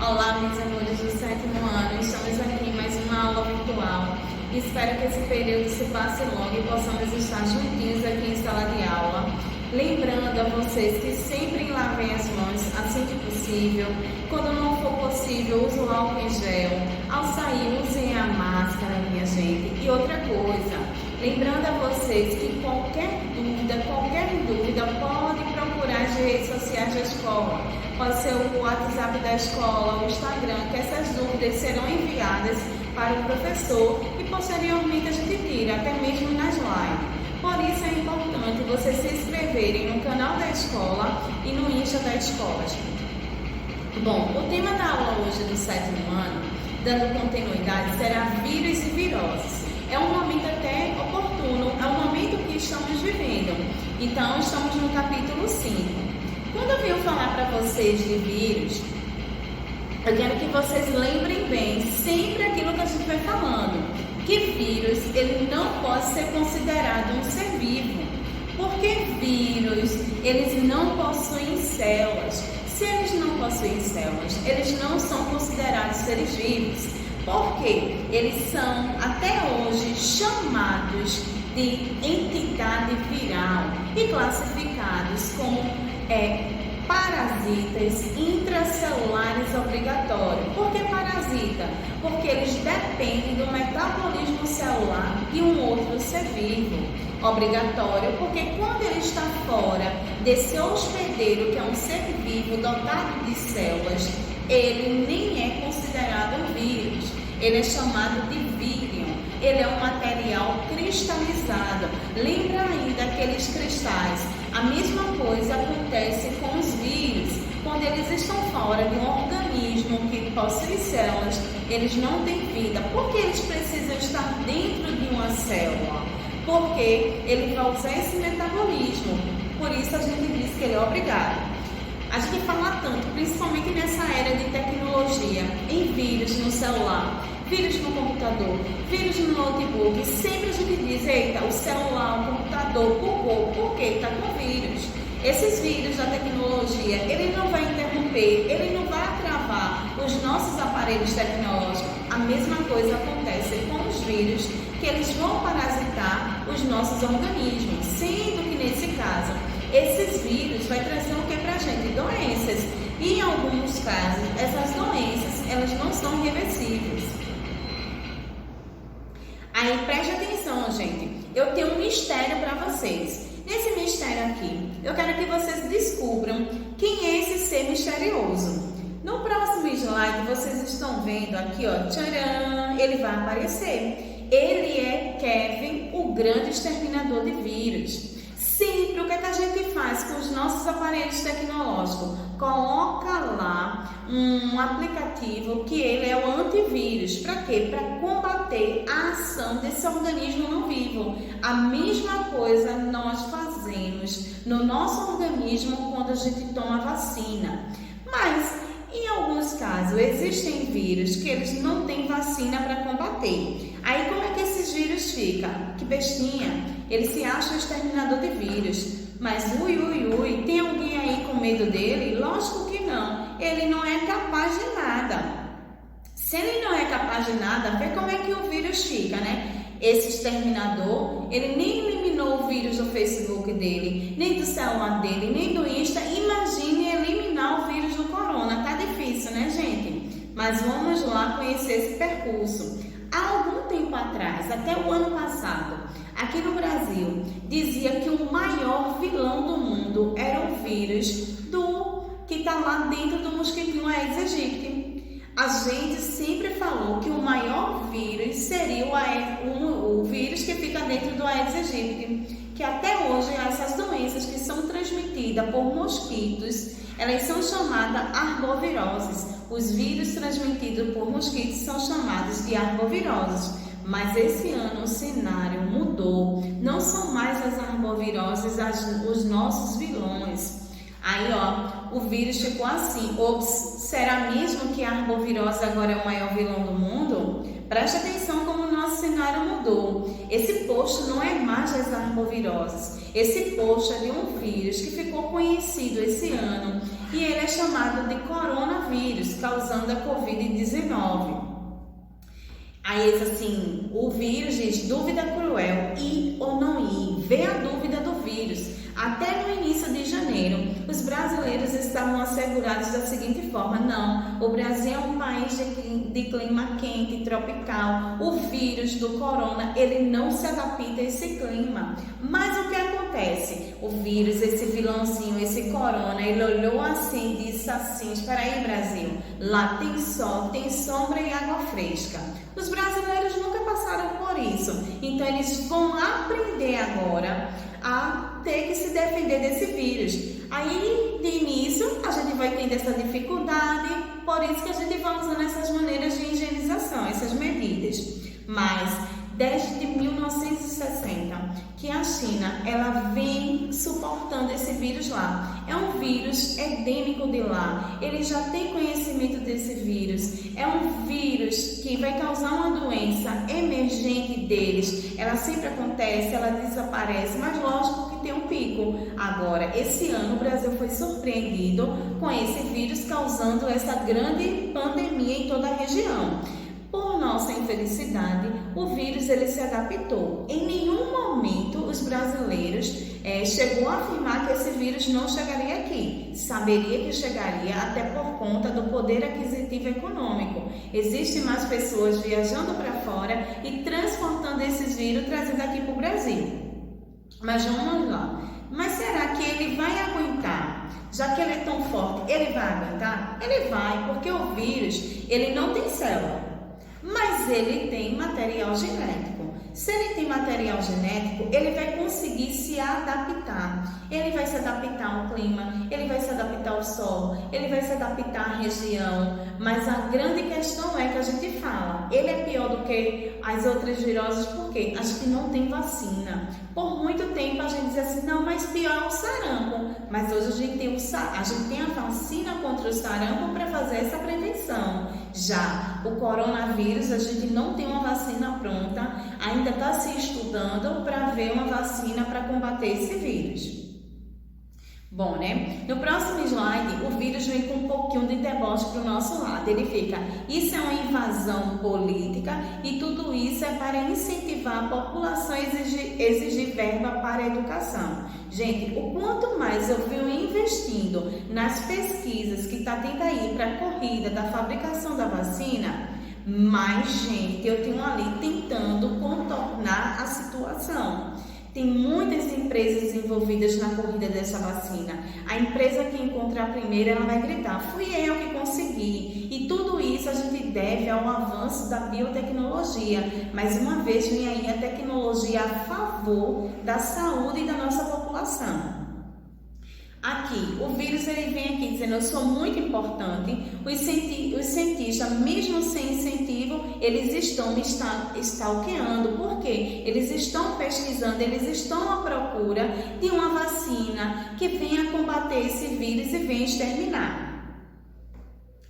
Olá, meus amores do 7º ano, estamos aqui em mais uma aula virtual. Espero que esse período se passe logo e possamos estar juntinhos aqui em sala de aula. Lembrando a vocês que sempre lavem as mãos assim que possível. Quando não for possível, use o álcool em gel. Ao sair, usem a máscara, minha gente. E outra coisa, lembrando a vocês que qualquer dúvida, pode procurar as redes sociais da escola. Pode ser o WhatsApp da escola, o Instagram, que essas dúvidas serão enviadas para o professor e posteriormente a gente tira, até mesmo nas lives. Por isso é importante vocês se inscreverem no canal da escola e no Insta da escola. Bom, o tema da aula hoje do 7º ano, dando continuidade, será vírus e viroses. É um momento até oportuno, é o momento que estamos vivendo. Então, estamos no capítulo 5. Quando eu venho falar para vocês de vírus, eu quero que vocês lembrem bem sempre aquilo que a gente vai falando. Que vírus, ele não pode ser considerado um ser vivo, porque vírus, eles não possuem células. Se eles não possuem células, eles não são considerados seres vivos, porque eles são, até hoje, chamados de entidade viral e classificados como parasitas intracelulares obrigatórios. Por que parasita? Porque eles dependem do metabolismo celular de um outro ser vivo. Obrigatório, porque quando ele está fora desse hospedeiro, que é um ser vivo dotado de células, ele nem é considerado um vírus. Ele é chamado de vírion. Ele é um material cristalizado. Lembra ainda aqueles cristais? A mesma coisa acontece com os vírus. Quando eles estão fora de um organismo que possui células, eles não têm vida. Por que eles precisam estar dentro de uma célula? Porque ele vai usar esse metabolismo. Por isso a gente diz que ele é obrigado. A gente fala tanto, principalmente nessa era de tecnologia, em vírus no celular, vírus no computador, vírus no notebook. Sempre a gente diz, eita, o celular, o computador bugou, porque está com vírus. Esses vírus da tecnologia, ele não vai interromper, ele não vai travar os nossos aparelhos tecnológicos. A mesma coisa acontece com os vírus, que eles vão parasitar os nossos organismos, sendo que nesse caso, esses vírus vai trazer o que para a gente? Doenças. E em alguns casos, essas doenças, elas não são reversíveis. Aí preste atenção, gente. Eu tenho um mistério para vocês. Nesse mistério aqui, eu quero que vocês descubram quem é esse ser misterioso. No próximo slide, vocês estão vendo aqui, ó, tcharam, ele vai aparecer. Ele é Kevin, o grande exterminador de vírus. Sempre o que a gente faz com os nossos aparelhos tecnológicos? Coloca lá um aplicativo que ele é o antivírus. Para quê? Para combater a ação desse organismo não vivo. A mesma coisa nós fazemos no nosso organismo quando a gente toma vacina. Mas, em alguns casos, existem vírus que eles não têm vacina para combater. Aí, como é que esses vírus ficam? Que bestinha! Ele se acha um exterminador de vírus. Mas, tem alguém aí com medo dele? Lógico que não. Ele não é capaz de nada. Se ele não é capaz de nada, vê como é que o vírus fica, né? Esse exterminador, ele nem eliminou o vírus do Facebook dele, nem do celular dele, nem do Insta. Imagine eliminar o vírus do corona. Tá difícil, né, gente? Mas vamos lá conhecer esse percurso. Há algum tempo atrás, até o ano passado, aqui no Brasil, dizia que o maior vilão do mundo era o vírus que está lá dentro do mosquitinho Aedes aegypti. A gente sempre falou que o maior vírus seria o vírus que fica dentro do Aedes aegypti, que até hoje essas doenças que são transmitidas por mosquitos, elas são chamadas arboviroses. Os vírus transmitidos por mosquitos são chamados de arboviroses. Mas esse ano o cenário mudou. Não são mais as arboviroses os nossos vilões. Aí, ó, o vírus ficou assim. Ops, será mesmo que a arbovirose agora é o maior vilão do mundo? Preste atenção como o nosso cenário mudou. Esse post não é mais das arboviroses. Esse post é de um vírus que ficou conhecido esse ano. E ele é chamado de coronavírus. coronavírus, causando a Covid-19. Aí, assim, o vírus diz, dúvida cruel, ir ou não ir, vê a dúvida do vírus. Até no início de janeiro, os brasileiros estavam assegurados da seguinte forma: não, o Brasil é um país de clima quente, tropical, o vírus do corona, ele não se adapta a esse clima. Mas o que acontece? O vírus, esse vilãozinho, esse corona, ele olhou assim e disse assim: espera aí, Brasil, lá tem sol, tem sombra e água fresca. Os brasileiros nunca passaram por isso, então eles vão aprender agora a ter que se defender desse vírus. Aí, de início, a gente vai tendo essa dificuldade, por isso que a gente vai usando essas maneiras de higienização, essas medidas. Mas, desde 1960, que a China, ela vem suportando esse vírus lá. É um vírus endêmico de lá, ele já tem conhecimento desse vírus. É um vírus que vai causar uma doença emergente deles. Ela sempre acontece, ela desaparece, mas lógico que tem um pico. Agora, esse ano o Brasil foi surpreendido com esse vírus causando essa grande pandemia em toda a região. Por nossa infelicidade, o vírus ele se adaptou. Em nenhum momento os brasileiros chegou a afirmar que esse vírus não chegaria aqui. Saberia que chegaria até por conta do poder aquisitivo econômico. Existem mais pessoas viajando para fora e transportando esses vírus trazendo aqui para o Brasil. Mas vamos lá. Mas será que ele vai aguentar? Já que ele é tão forte, ele vai aguentar? Ele vai, porque o vírus ele não tem célula. Mas ele tem material genético. Se ele tem material genético, ele vai conseguir se adaptar. Ele vai se adaptar ao clima, ele vai se adaptar ao sol, ele vai se adaptar à região. Mas a grande questão é que a gente fala, ele é pior do que as outras viroses porque a gente não tem vacina. Por muito tempo a gente diz assim, não, mas pior é o sarampo. Mas hoje a gente tem a vacina contra o sarampo para fazer essa prevenção. Já o coronavírus, a gente não tem uma vacina pronta, ainda está se estudando para ver uma vacina para combater esse vírus. Bom, né? No próximo slide, o vírus vem com um pouquinho de deboche para o nosso lado. Ele fica, isso é uma invasão política e tudo isso é para incentivar a população a exigir verba para a educação. Gente, o quanto mais eu venho investindo nas pesquisas que está tendo aí para a corrida da fabricação da vacina, mais gente eu tenho ali tentando contornar a situação. Tem muitas empresas envolvidas na corrida dessa vacina. A empresa que encontrar primeiro, ela vai gritar, fui eu que consegui. E tudo isso a gente deve ao avanço da biotecnologia. Mais uma vez vem aí a tecnologia a favor da saúde da nossa população. Aqui, o vírus ele vem aqui dizendo, eu sou muito importante. Os cientistas, mesmo sem incentivo, eles estão me stalkeando. Por quê? Eles estão pesquisando, eles estão à procura de uma vacina que venha combater esse vírus e venha exterminar.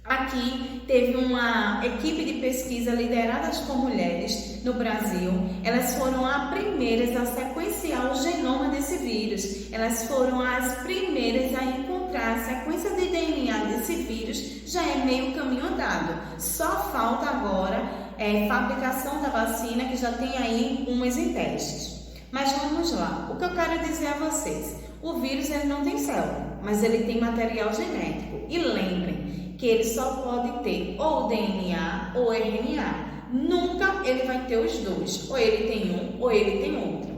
Aqui teve uma equipe de pesquisa liderada por mulheres no Brasil. Elas foram as primeiras a sequenciar o genoma desse vírus. Elas foram as primeiras a encontrar a sequência de DNA desse vírus. Já é meio caminho andado. Só falta agora fabricação da vacina, que já tem aí umas em testes. Mas vamos lá. O que eu quero dizer a vocês. O vírus ele não tem célula, mas ele tem material genético. E lembrem que ele só pode ter ou DNA ou RNA. Nunca ele vai ter os dois. Ou ele tem um ou ele tem outro.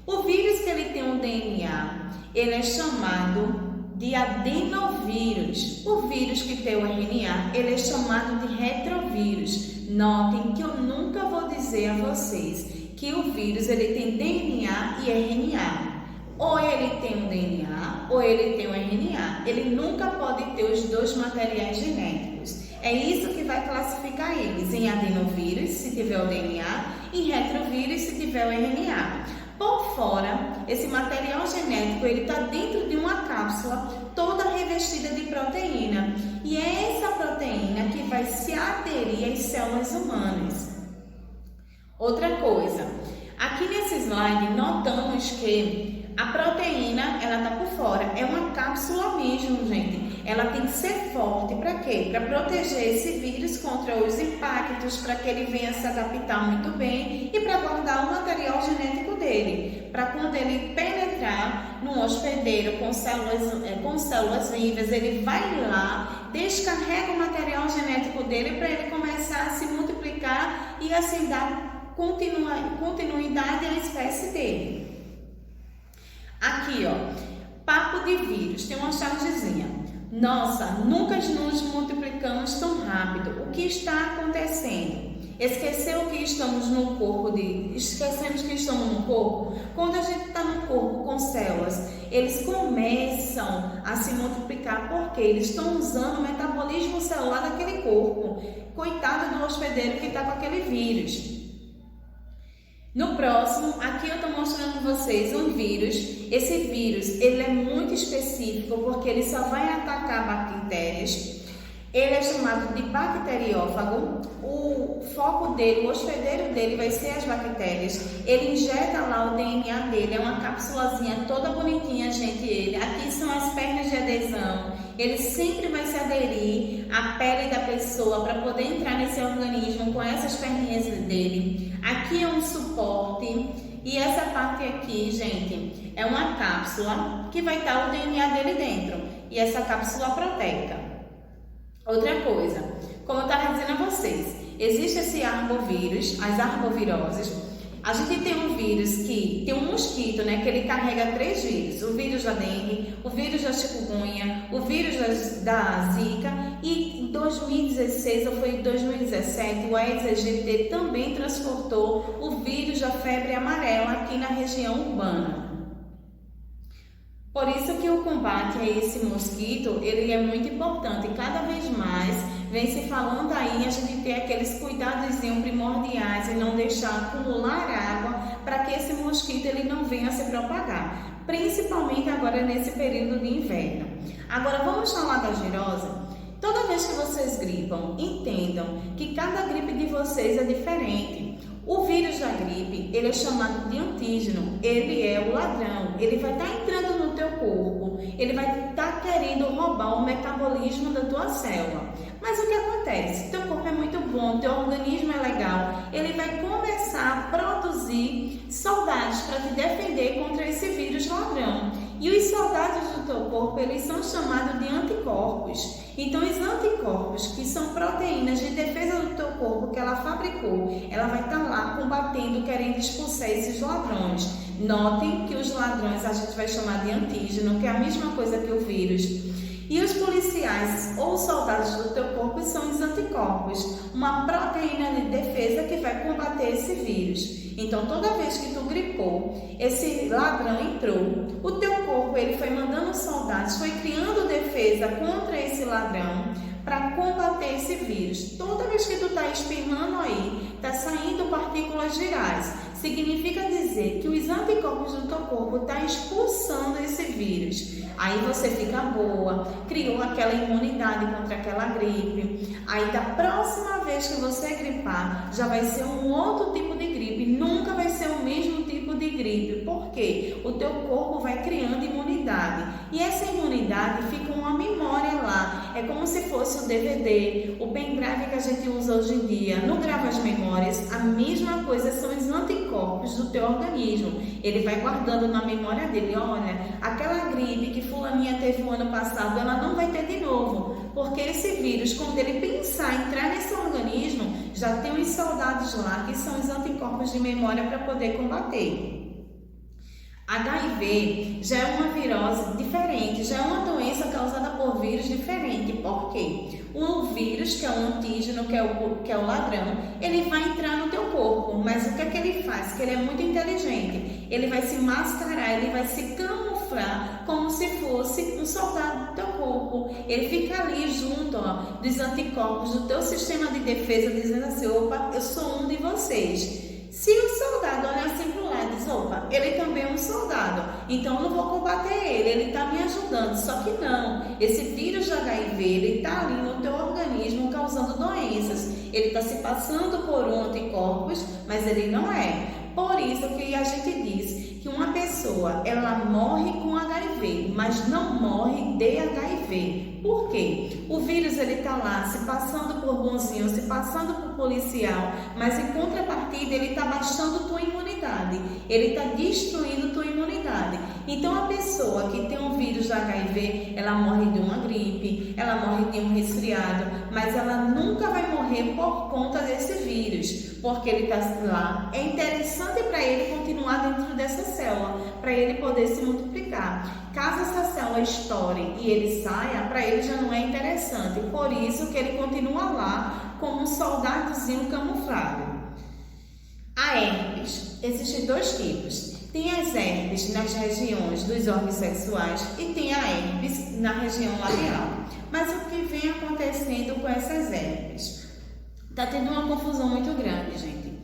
O vírus que ele tem um DNA, ele é chamado de adenovírus. O vírus que tem o RNA, ele é chamado de retrovírus. Notem que eu nunca vou dizer a vocês que o vírus ele tem DNA e RNA. Ou ele tem um DNA, ou ele tem um RNA. Ele nunca pode ter os dois materiais genéticos. É isso que vai classificar eles em adenovírus, se tiver o DNA, e retrovírus, se tiver o RNA. Por fora, esse material genético ele está dentro de uma cápsula toda revestida de proteína. E é essa proteína que vai se aderir às células humanas. Outra coisa, aqui nesse slide notamos que A proteína, ela tá por fora. É uma cápsula mesmo, gente. Ela tem que ser forte. Para quê? Para proteger esse vírus contra os impactos, para que ele venha se adaptar muito bem e para guardar o material genético dele. Para quando ele penetrar no hospedeiro com células vivas, ele vai lá, descarrega o material genético dele para ele começar a se multiplicar e assim dar continuidade à espécie dele. Aqui, ó, papo de vírus, tem uma chargezinha. Nossa, nunca nos multiplicamos tão rápido. O que está acontecendo? Esquecemos que estamos no corpo? Quando a gente está no corpo com células, eles começam a se multiplicar porque eles estão usando o metabolismo celular daquele corpo. Coitado do hospedeiro que está com aquele vírus. No próximo, aqui eu estou mostrando para vocês um vírus. Esse vírus, ele é muito específico porque ele só vai atacar bactérias. Ele é chamado de bacteriófago. O foco dele, o hospedeiro dele vai ser as bactérias. Ele injeta lá o DNA dele, é uma cápsulazinha toda bonitinha, gente. Aqui são as pernas de adesão. Ele sempre vai se aderir à pele da pessoa para poder entrar nesse organismo com essas perninhas dele. Aqui é um suporte e essa parte aqui, gente, é uma cápsula que vai estar o DNA dele dentro. E essa cápsula proteica. Outra coisa, como eu estava dizendo a vocês, existe esse arbovírus, as arboviroses. A gente tem um vírus que tem um mosquito, né, que ele carrega 3 vírus. O vírus da dengue, o vírus da chikungunya, o vírus da zika. E em 2016 ou foi em 2017, o Aedes aegypti também transportou o vírus da febre amarela aqui na região urbana. Por isso que o combate a esse mosquito, ele é muito importante. Cada vez mais vem se falando aí a gente ter aqueles cuidados primordiais e não deixar acumular água para que esse mosquito ele não venha se propagar. Principalmente agora nesse período de inverno. Agora vamos falar da girose. Toda vez que vocês gripam, entendam que cada gripe de vocês é diferente. O vírus da gripe, ele é chamado de antígeno, ele é o ladrão, ele vai estar entrando no teu corpo, ele vai estar querendo roubar o metabolismo da tua célula. Mas o que acontece? Teu corpo é muito bom, teu organismo é legal, ele vai começar a produzir soldados para te defender contra esse vírus ladrão. E os soldados do teu corpo, eles são chamados de anticorpos. Então, os anticorpos, que são proteínas de defesa do teu corpo que ela fabricou, ela vai estar lá combatendo, querendo expulsar esses ladrões. Notem que os ladrões a gente vai chamar de antígeno, que é a mesma coisa que o vírus. E os policiais ou soldados do teu corpo são os anticorpos, uma proteína de defesa que vai combater esse vírus. Então, toda vez que tu gripou, esse ladrão entrou, o teu corpo ele foi mandando soldados, foi criando defesa contra esse ladrão para combater esse vírus. Toda vez que tu está espirrando aí, está saindo partículas virais, significa dizer que os anticorpos do teu corpo estão expulsando esse vírus. Aí você fica boa, criou aquela imunidade contra aquela gripe. Aí da próxima vez que você gripar, já vai ser um outro tipo de gripe, nunca vai ser o mesmo tipo de gripe. Por quê? O teu corpo vai criando imunidade. E essa imunidade fica uma memória lá. É como se fosse o DVD, o pendrive que a gente usa hoje em dia. No grava as memórias, a mesma coisa são os anticorpos do teu organismo. Ele vai guardando na memória dele, olha, aquela gripe que fulaninha teve o ano passado, ela não vai ter de novo, porque esse vírus, quando ele pensar em entrar nesse organismo, já tem os soldados lá, que são os anticorpos de memória para poder combater. HIV já é uma virose diferente, já é uma doença causada por vírus diferente. Por quê? O vírus, que é o antígeno, que é o ladrão, ele vai entrar no teu corpo, mas o que é que ele faz? Que ele é muito inteligente, ele vai se mascarar, ele vai se camuflar como se fosse um soldado do teu corpo. Ele fica ali junto, ó, dos anticorpos do teu sistema de defesa, dizendo assim, opa, eu sou um de vocês. Se o soldado olhar assim para o lado e diz, opa, ele também é um soldado, então eu não vou combater ele está me ajudando. Só que não, esse vírus de HIV, ele está ali no teu organismo causando doenças. Ele está se passando por um anticorpos, mas ele não é. Por isso que a gente diz que uma pessoa, ela morre com HIV, mas não morre de HIV. Por quê? O vírus, ele está lá, se passando por bonzinho, se passando por policial, mas em contrapartida, ele está baixando tua imunidade, ele está destruindo tua imunidade. Então, a pessoa que tem um vírus da HIV, ela morre de uma gripe, ela morre de um resfriado, mas ela nunca vai morrer por conta desse vírus, porque ele está lá. É interessante para ele continuar dentro dessa célula, para ele poder se multiplicar. Caso essa célula estoure e ele saia, para ele já não é interessante, por isso que ele continua lá como um soldadozinho camuflado. A herpes, existem dois tipos. Tem as herpes nas regiões dos órgãos sexuais e tem a herpes na região labial. Mas o que vem acontecendo com essas herpes? Está tendo uma confusão muito grande, gente.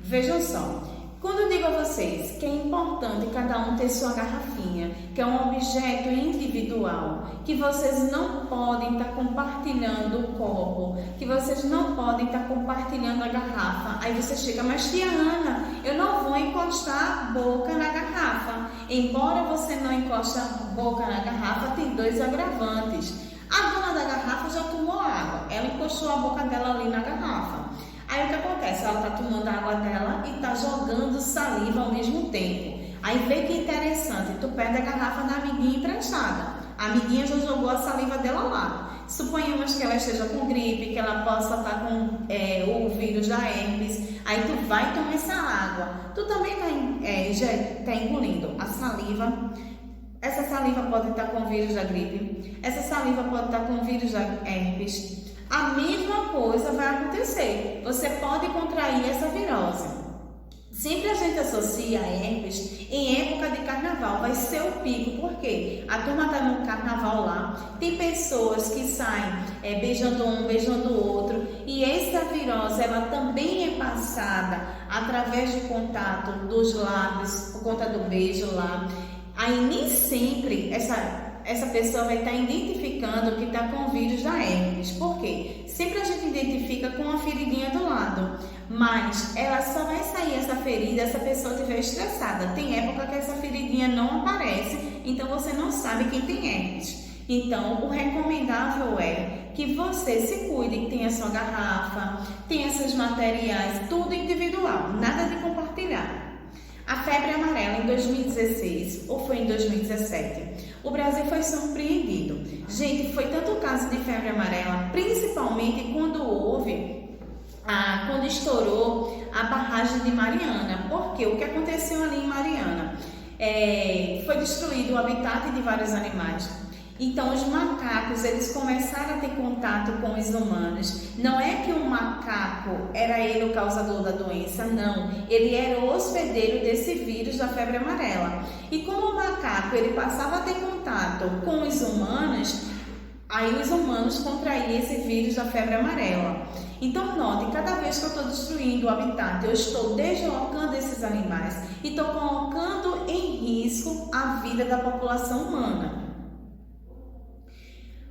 Vejam só, quando eu digo a vocês que é importante cada um ter sua garrafinha, que é um objeto individual, que vocês não podem estar compartilhando o copo, que vocês não podem estar compartilhando a garrafa. Aí você chega, mas tia Ana, eu não vou encostar a boca na garrafa. Embora você não encoste a boca na garrafa, tem dois agravantes. A dona da garrafa já tomou água, ela encostou a boca dela ali na garrafa. Aí o que acontece? Ela está tomando a água dela e está jogando saliva ao mesmo tempo. Aí vê que interessante, tu perde a garrafa da amiguinha emprestada. A amiguinha já jogou a saliva dela lá. Suponhamos que ela esteja com gripe, que ela possa estar com o vírus da herpes. Aí tu vai tomar essa água. Tu também já está engolindo a saliva. Essa saliva pode estar com o vírus da gripe. Essa saliva pode estar com o vírus da herpes. A mesma coisa vai acontecer. Você pode contrair essa virose. Sempre a gente associa a herpes em época de carnaval. Vai ser o pico, porque a turma está no carnaval lá. Tem pessoas que saem beijando um, beijando o outro. E essa virose, ela também é passada através de contato dos lábios, por conta do beijo lá. Aí nem sempre essa pessoa vai estar identificando que está com o vírus da herpes. Por quê? Sempre a gente identifica com uma feridinha do lado, mas ela só vai sair essa ferida se a pessoa estiver estressada. Tem época que essa feridinha não aparece, então você não sabe quem tem herpes. Então, o recomendável é que você se cuide, que tenha sua garrafa, tenha seus materiais, tudo individual, nada de compartilhar. A febre amarela em 2016 ou foi em 2017, o Brasil foi surpreendido. Gente, foi tanto caso de febre amarela, principalmente quando quando estourou a barragem de Mariana. Porque o que aconteceu ali em Mariana? Foi destruído o habitat de vários animais. Então, os macacos, eles começaram a ter contato com os humanos. Não é que o macaco era ele o causador da doença, não. Ele era o hospedeiro desse vírus da febre amarela. E como o macaco, ele passava a ter contato com os humanos, aí os humanos contraíam esse vírus da febre amarela. Então, note, cada vez que eu estou destruindo o habitat, eu estou deslocando esses animais e estou colocando em risco a vida da população humana.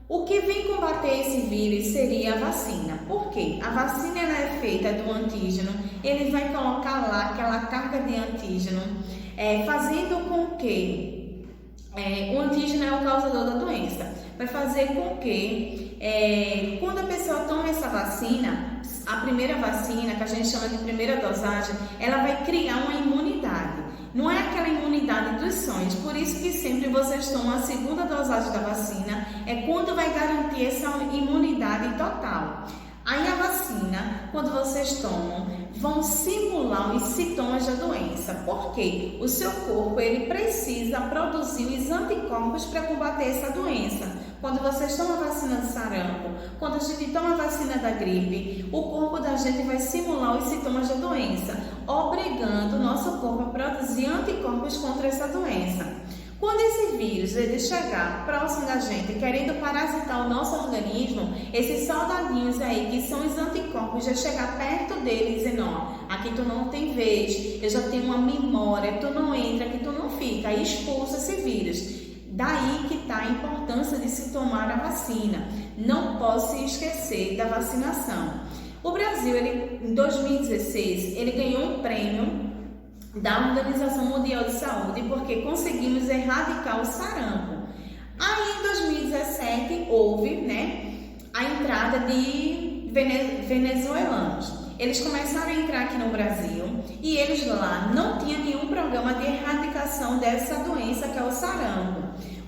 O que vem combater esse vírus seria a vacina. Por quê? A vacina ela é feita do antígeno, ele vai colocar lá aquela carga de antígeno, fazendo com que o antígeno é o causador da doença. Vai fazer com que, quando a pessoa toma essa vacina, a primeira vacina, que a gente chama de primeira dosagem, ela vai criar uma imunidade. Não é aquela imunidade dos sonhos, por isso que sempre vocês tomam a segunda dosagem da vacina, é quando vai garantir essa imunidade total. Aí a vacina, quando vocês tomam, vão simular os sintomas da doença, porque o seu corpo ele precisa produzir os anticorpos para combater essa doença. Quando vocês tomam a vacina do sarampo, quando a gente toma a vacina da gripe, o corpo da gente vai simular os sintomas da doença, obrigando o nosso corpo a produzir anticorpos contra essa doença. Quando esse vírus ele chegar próximo da gente, querendo parasitar o nosso organismo, esses soldadinhos aí, que são os anticorpos, já chegar perto dele dizendo, ó, aqui tu não tem vez, eu já tenho uma memória, tu não entra, aqui tu não fica, aí expulsa esse vírus. Daí que está a importância de se tomar a vacina. Não pode se esquecer da vacinação. O Brasil, em 2016, ele ganhou um prêmio da Organização Mundial de Saúde, porque conseguimos erradicar o sarampo. Aí em 2017 houve, a entrada de venezuelanos. Eles começaram a entrar aqui no Brasil e eles lá não tinham nenhum programa de erradicação dessa doença que é o sarampo.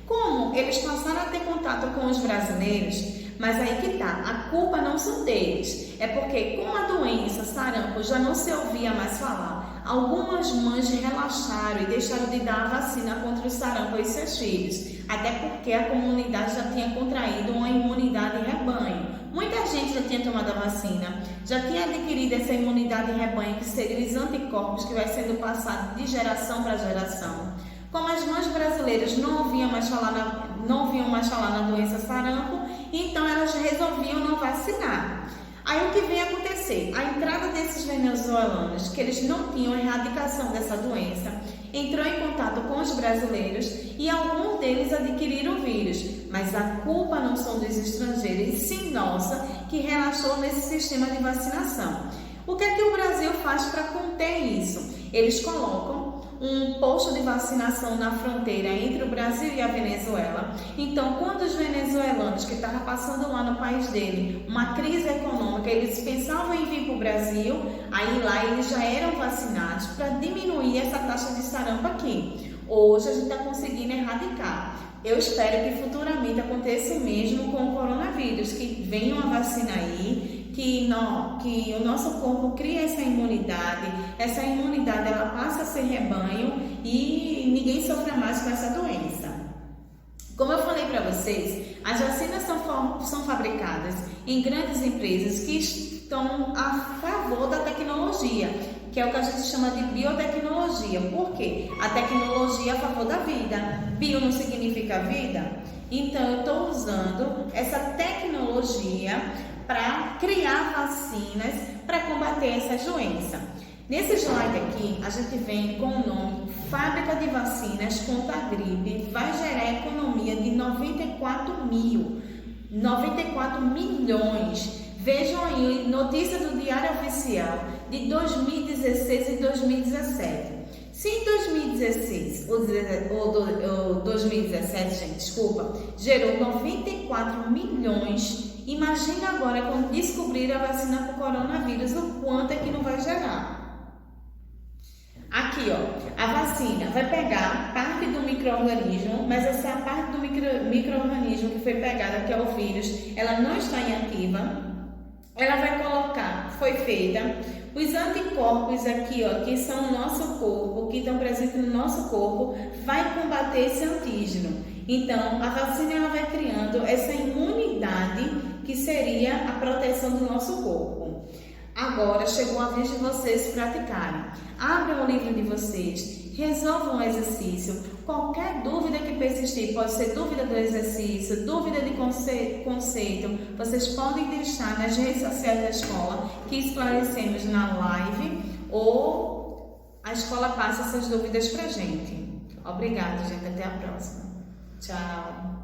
Como eles passaram a ter contato com os brasileiros, mas aí que tá, a culpa não são deles, é porque com a doença sarampo já não se ouvia mais falar. Algumas mães relaxaram e deixaram de dar a vacina contra o sarampo aos seus filhos, até porque a comunidade já tinha contraído uma imunidade rebanho. Muita gente já tinha tomado a vacina, já tinha adquirido essa imunidade rebanho, que seriam os anticorpos que vai sendo passado de geração para geração. Como as mães brasileiras não ouviam mais falar na doença sarampo, então elas resolviam não vacinar. Aí o que vem acontecer? A entrada desses venezuelanos, que eles não tinham erradicação dessa doença, entrou em contato com os brasileiros e alguns deles adquiriram o vírus, mas a culpa não são dos estrangeiros, e sim nossa, que relaxou nesse sistema de vacinação. O que é que o Brasil faz para conter isso? Eles colocam um posto de vacinação na fronteira entre o Brasil e a Venezuela. Então, quando os venezuelanos que estavam passando lá no país dele uma crise econômica, eles pensavam em vir para o Brasil, aí lá eles já eram vacinados para diminuir essa taxa de sarampo aqui. Hoje a gente está conseguindo erradicar. Eu espero que futuramente aconteça o mesmo com o coronavírus, que venha uma vacina aí, que o nosso corpo cria essa imunidade ela passa a ser rebanho e ninguém sofra mais com essa doença. Como eu falei para vocês, as vacinas são fabricadas em grandes empresas que estão a favor da tecnologia, que é o que a gente chama de biotecnologia. Por quê? A tecnologia é a favor da vida. Bio não significa vida? Então, eu estou usando essa tecnologia para criar vacinas para combater essa doença. Nesse slide aqui, a gente vem com o nome Fábrica de Vacinas contra a Gripe, vai gerar economia de 94 milhões. Vejam aí, notícia do Diário Oficial de 2016 e 2017. Se em 2016, ou 2017, gente, desculpa, gerou 94 milhões, imagina agora quando descobrir a vacina para o coronavírus, o quanto é que não vai gerar. Aqui, ó, a vacina vai pegar parte do micro-organismo, mas essa parte do micro-organismo que foi pegada, que é o vírus, ela não está inativa. Ela vai colocar, foi feita, os anticorpos aqui, ó, que são o nosso corpo, que estão presentes no nosso corpo, vai combater esse antígeno. Então, a vacina ela vai criando essa imunidade que seria a proteção do nosso corpo. Agora chegou a vez de vocês praticarem. Abram o livro de vocês, resolvam o exercício. Qualquer dúvida que persistir, pode ser dúvida do exercício, dúvida de conceito, vocês podem deixar nas redes sociais da escola, que esclarecemos na live, ou a escola passa essas dúvidas pra gente. Obrigada, gente. Até a próxima. Tchau.